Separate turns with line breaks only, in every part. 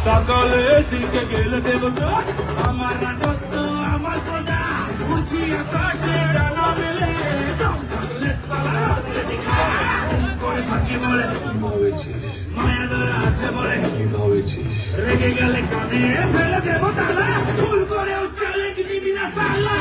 সকালে দিকে গেলে দেবতা আমার রাজত্ব আমার প্রজা বুঝি আকাশে ডানা মেলে করে থাকি বলে মায়া ধরা আছে বলে রেগে গেলে কানে ফেলে দেবো তালা ফুল করে উচ্চালে দিবি না সালা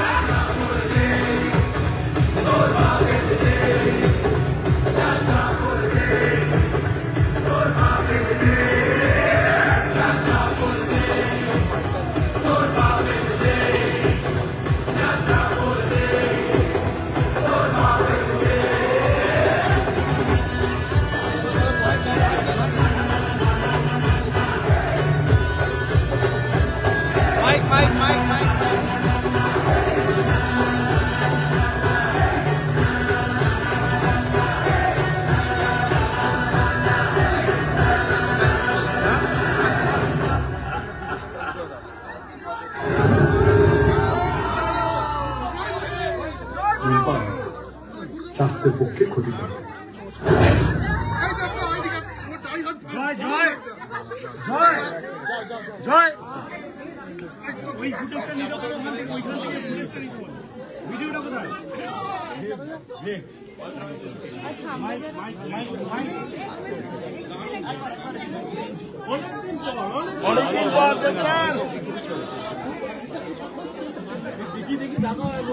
স্বাস্থ্যের পক্ষে ক্ষতিকর।
ভিডিওটা কোথায়? অনেকদিন পর দেখছেন দেখি দেখা হয়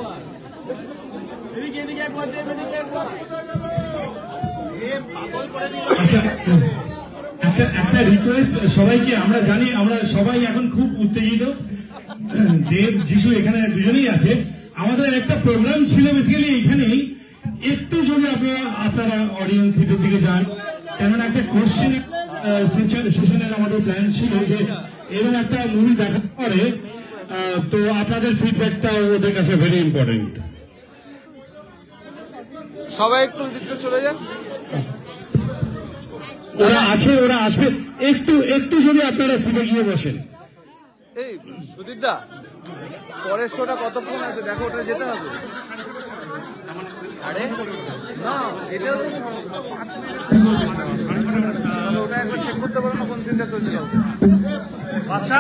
একটা রিকোয়েস্ট সবাইকে, আমরা জানি আমরা সবাই এখন খুব উত্তেজিত, দেব যিশু এখানে দুজনেই আছে, আমাদের একটা প্রোগ্রাম ছিল বেসিক্যালি এইখানেই, একটু যদি আপনারা অডিয়েন্স সিটের দিকে যান, কেননা একটা কোশ্চেন সেশনের আমাদের প্ল্যান ছিল যে এরকম একটা মুভি দেখার পরে তো আপনাদের ফিডব্যাকটা ওদের কাছে ভেরি ইম্পর্টেন্ট।
সবাই একটু দিকটা চলে যান,
ওরা আছে, ওরা আসবে, একটু যদি আপনারা সিটে গিয়ে বসেন।
এই সুদীপ দা, পরের শোটা কতক্ষণ আছে দেখো, ওটা যেতে হবে। না এটাও ওটা একবার চেক করতে পারো না কোন সিনটা চলছে।
আচ্ছা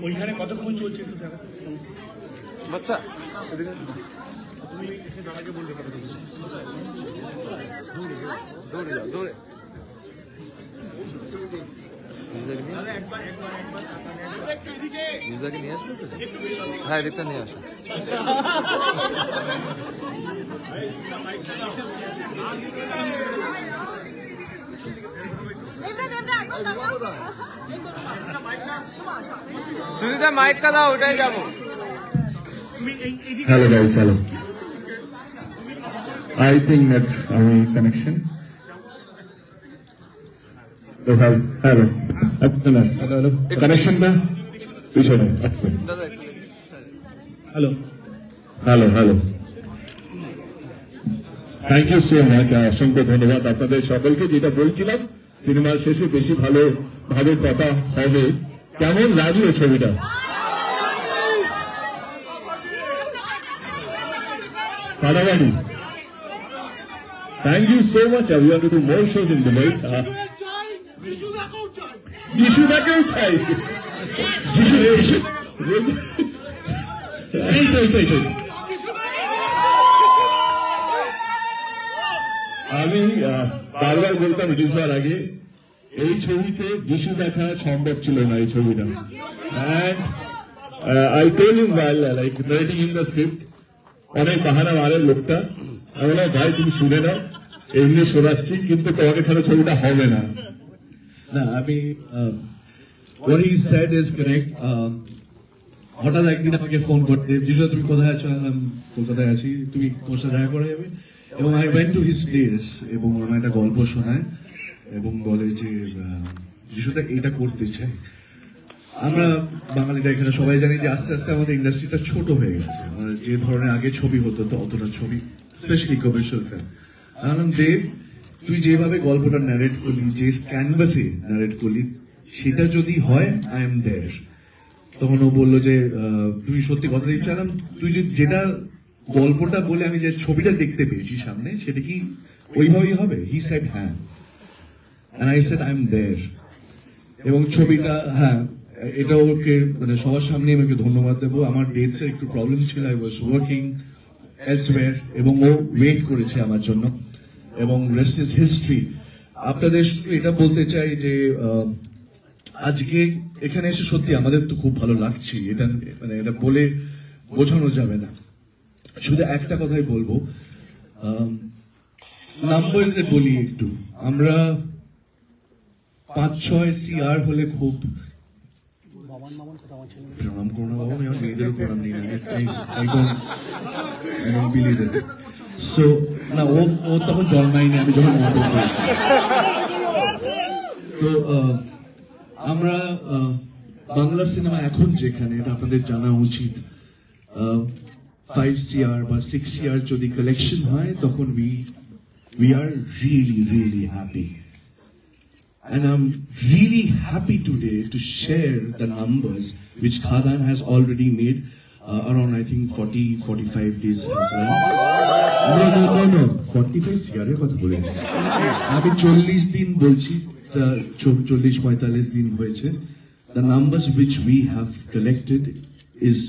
ওইখানে কতক্ষণ চলছে একটু দেখো।
আচ্ছা
তুমি এসে দাদাকে বলবে
দৌড়ে যাও, দৌড়ে মির্জাকে নিয়ে আসবে। হ্যাঁ এদিকটা নিয়ে আসো। সুনিতা মাইকটা দাও, ওটাই যাবো।
Hello guys, hello. I think that our connection. Hello. Hello. Connection ba? Pichone.
Hello.
Hello. Thank you so much, অসংখ্য ধন্যবাদ আপনাদের সকলকে। যেটা বলছিলাম সিনেমার শেষে বেশি ভালোভাবে কথা হবে। কেমন লাগলো ছবিটা? কারাবাড়ি, thank you so much. We want to do more shows in Dubai. যিশুদাকেও চাই, যিশু এই আমি বারবার বলতাম রিলিজ হওয়ার আগে, এই ছবিতে যিশু দেখা সম্ভব ছিল না এই ছবিটা। And I told him while like writing in the script, অনেক বাহানা মারে লোকটা। আমি বললাম ভাই তুমি শুনে নাও, এমনি শোনাচ্ছি, কিন্তু তোমাকে ছাড়া ছবিটা হবে না।
না, আমি what he said is correct. হঠাৎ একদিন আমাকে ফোন করতে, যিশু তুমি কোথায় আছো? আমি কলকাতায় আছি, তুমি তোর সাথে দেখা করে যাবে। এবং I went to his place এবং আমার একটা গল্প শোনায় এবং বলে যে যিশুদা এটা করতে চাই। আমরা বাঙালিরা এখানে সবাই জানি যে আস্তে আস্তে আমাদের ইন্ডাস্ট্রিটা ছোট হয়ে গেছে। যে ধরনের আগে ছবি হতো তো অতটা ছবি, স্পেশালি কমার্শিয়াল ফিল্ম। আমি দেব, তুই যেভাবে গল্পটা ন্যারেট করলি, যে ক্যানভাসে ন্যারেট করলি, সেটা যদি হয় আই এম দেয়ার। তখন ও বললো যে তুমি সত্যি কথা দিচ্ছ, তুই যেটা গল্পটা বলে আমি যে ছবিটা দেখতে পেয়েছি সামনে, সেটা কি ওইভাবেই হবে? হি সেড হ্যাঁ, and I said I'm there. এবং ছবিটা, হ্যাঁ, এটা ওকে মানে সবার সামনে আমি ওকে ধন্যবাদ দেবো। আমার ডেটস এর একটু প্রবলেম ছিল, আই ওয়াজ ওয়ার্কিং এলসওয়্যার, এবং ও ওয়েট করেছে আমার জন্য, এবং রেস্ট ইজ হিস্ট্রি। আপনাদের এটা বলতে চাই যে আজকে এখানে এসে সত্যি আমাদের তো খুব ভালো লাগছে। এটা মানে এটা বলে বোঝানো যাবে না। শুধু একটা কথাই বলবো, নাম্বারসে বলি একটু, আমরা 5-6 CR হলে খুব প্রণাম করো না বাবা, আমি আমার মেয়েদেরও প্রণাম নিই, I don't believe it. So না, ও তখন জন্মায়নি আমি যখন নাটক করেছি। তো আমরা বাংলা সিনেমা এখন যেখানে, এটা আপনাদের জানা উচিত, 5 CR বা 6 CR যদি কালেকশন হয়, তখন we are really happy. And I'm really happy today to share the numbers which Khadan has already made around, I think, 40-45 days has run. No, 45 CR এর কথা বলিনি আমি, 40 দিন বলছি, 40-45 দিন হয়েছে। The numbers which we have collected is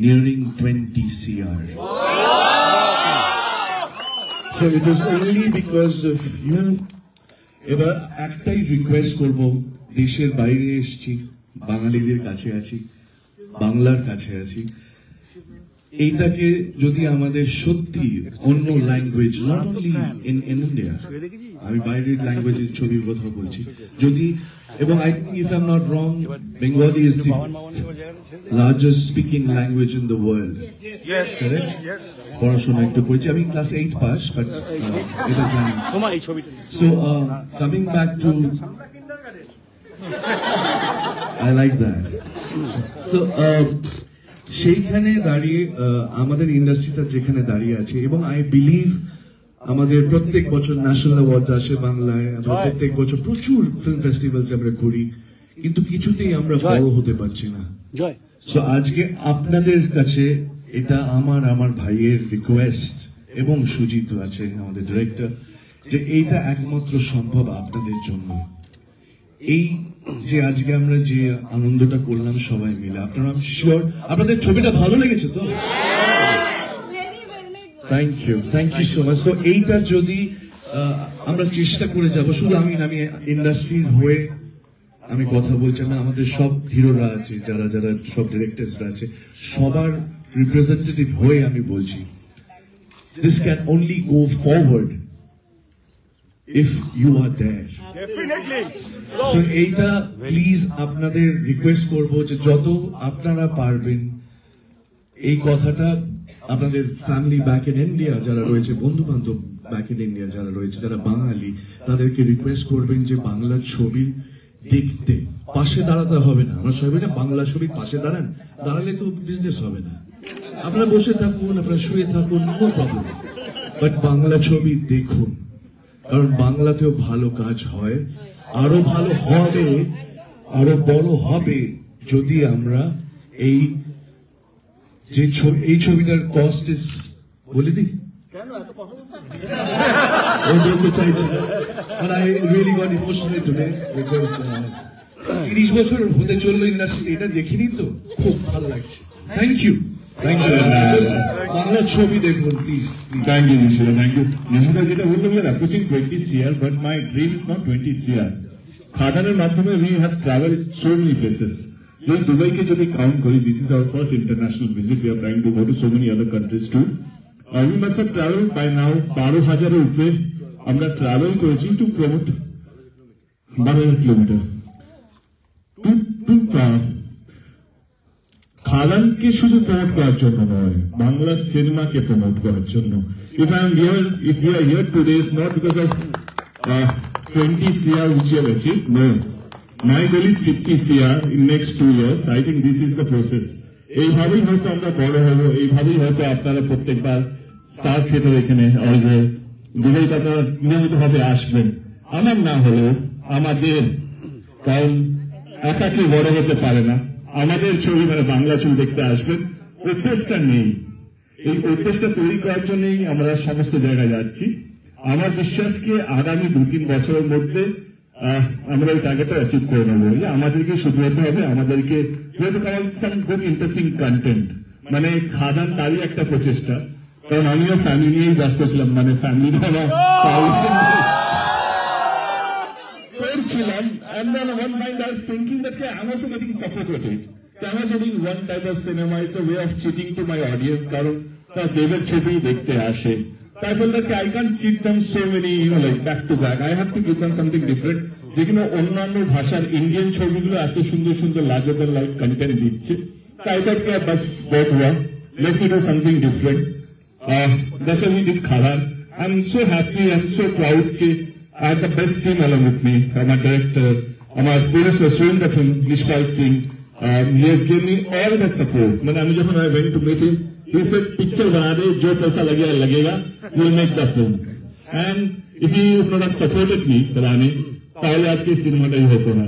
nearing 20 CR. So it is only because of you. এবার একটাই রিকোয়েস্ট করব, দেশের বাইরে এসেছি, বাঙালিদের কাছে আছি, বাংলার কাছে আছি, এইটাকে যদি আমাদের সত্যি অন্য language, not only in India, আমি বাইরের ল্যাঙ্গুয়েজের ছবির কথা বলছি, যদি, এবং I think if I am not wrong, Bengali is the largest speaking language in the world. পড়াশোনা একটু করেছি, আমি ক্লাস 8 পাস, বাট এটা জানি। So coming back to, I like that. So সেইখানে দাঁড়িয়ে আমাদের ইন্ডাস্ট্রিটা যেখানে দাঁড়িয়ে আছে, এবং আই বিলিভ আমাদের প্রত্যেক বছর ন্যাশনাল অ্যাওয়ার্ডস আসে বাংলায়, আমরা প্রত্যেক বছর প্রচুর ফিল্ম ফেস্টিভ্যালস আমরা করি, কিন্তু কিছুতেই আমরা বড় হতে পারছি না। সো আজকে আপনাদের কাছে এটা আমার ভাইয়ের রিকোয়েস্ট, এবং সুজিত আছে আমাদের ডিরেক্টর, যে এইটা একমাত্র সম্ভব আপনাদের জন্য। এই যে আজকে আমরা যে আনন্দটা করলাম সবাই মিলে, আপনারা, আমি শিওর আপনাদের ছবিটা ভালো লেগেছে তো? Thank you so much. তো এইটা যদি আমরা চেষ্টা করে যাব, শুধু আমি ইন্ডাস্ট্রির হয়ে আমি কথা বলছি না, আমাদের সব হিরোরা আছে, যারা সব ডিরেক্টরসরা আছে, সবার রিপ্রেজেন্টেটিভ হয়ে আমি বলছি, this can only go forward if you are there. Definitely. So এইটা প্লিজ আপনাদের রিকোয়েস্ট করব যে যত আপনারা পারবেন এই কথাটা আপনাদের ফ্যামিলি ব্যাক ইন ইন্ডিয়া যারা রয়েছে, বন্ধু বান্ধব ব্যাক ইন ইন্ডিয়া যারা রয়েছে, যারা বাঙালি, তাদেরকে রিকোয়েস্ট করবেন যে বাংলা ছবি দেখতে পাশে দাঁড়াতে হবে না। আমরা সবাই না বাংলা ছবির পাশে দাঁড়ালে তো বিজনেস হবে না। আপনারা বসে থাকুন, আপনারা শুয়ে থাকুন, নো প্রবলেম, বাট বাংলা ছবি দেখুন, কারণ বাংলাতেও ভালো কাজ হয়, আরো ভালো হবে, আরো বড় হবে যদি আমরা এই যে এই ছবিটার কস্ট ইস বলে দিই ও বলতে চাইছে, আর I really got emotional today because 30 বছর হতে চললো ইন্ডাস্ট্রি, এটা দেখিনি তো খুব ভালো লাগছে। থ্যাংক ইউ বাংলা ছবি দেখুন please.
Thank you, Nishida. Thank you. Nishida, যেটা বললাম, we are approaching 20 CR, but my dream is not 20 CR. খাদানের মাধ্যমে we have traveled so many places. যদি দুবাইকে যদি কাউন্ট করি, this is our first international visit. We are trying to go to so many other countries too. We must have traveled by now 12,000 এর উপরে আমরা travel করেছি to promote 12,000 kilometre খাদানকে শুধু promote করার জন্য নয়, বাংলা সিনেমাকে প্রমোট করার জন্য। If we are here today, it's not because of 20 CR which you have achieved. No, my goal is 50 CR in next 2 years. I think this is the process. এইভাবেই হয়তো আমরা বড় হব, এইভাবেই হয়তো আপনারা প্রত্যেকবার স্টার থিয়েটার এখানে দুবাইতে আপনারা নিয়মিত ভাবে আসবেন। আমার না হলেও আমাদের, কারণ একা কেউ বড় হতে পারে না, আমাদের ছবি মানে বাংলা ছবি দেখতে আসবেন। অভ্যেসটা নেই, এই অভ্যেসটা তৈরি করার জন্যই আমরা সমস্ত জায়গায় যাচ্ছি। আমার বিশ্বাস কি আগামী 2-3 বছরের মধ্যে আমরা ওই টার্গেটটা অ্যাচিভ করে নেবো। আমাদেরকে শুধু হতে হবে, আমাদেরকে গুড ইন্টারেস্টিং কন্টেন্ট, মানে খাদান তারই একটা প্রচেষ্টা। কারণ আমিও ফ্যামিলি নিয়েই ব্যস্ত ছিলাম, মানে ফ্যামিলি করছিলাম, and then one night I was thinking that I'm also getting suffocated. I'm also doing one type of cinema, it's a way of cheating to my audience, কারণ তারা দেবের ছবি দেখতে আসে। I felt that I can't cheat them so many, like back to back. I have to give them something different. যেখানে অন্যান্য ভাষার Indian ছবিগুলো এত সুন্দর সুন্দর larger than life content দিচ্ছে, I thought bus both work, let me do something different. That's why we did Khadan. I'm so happy, I'm so proud that I had the best team along with me. My director, my producer, Surendra Film, Nishpal Singh, he has given me all the support. When I went to meet him, he said, picture bana de, jo paisa lagega, we'll make the film. And if he would not have supported me, Rani, tahole aajke cinema ta hi hoto na.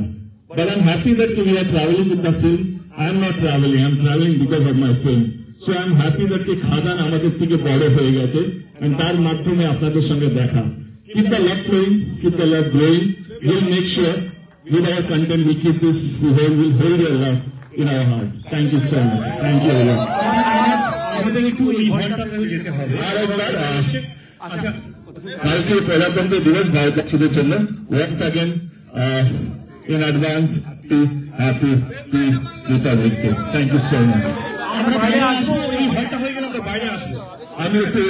But I'm happy that we are traveling with the film. I'm not traveling, I'm traveling because of my film. So I'm happy that খাদান আমাদের থেকে বড় হয়ে গেছে, and তার মাধ্যমে আপনাদের সঙ্গে দেখা। Keep the love flowing, keep the love growing. We'll make sure with our content we keep this, we'll hold your love in our heart. Thank you so much. Thank you very much.
আমাদের একটু এই ঘন্টা যেতে হবে।
আর একবার আচ্ছা, কালকে প্রজাতন্ত্র দিবস ভারতবাসীদের জন্য once again in advance happy Republic Day. Thank you so much.
আমরা বাইরে আসবো, এই ঘন্টা হয়ে গেলে আমরা বাইরে আসবো।
আমি একটু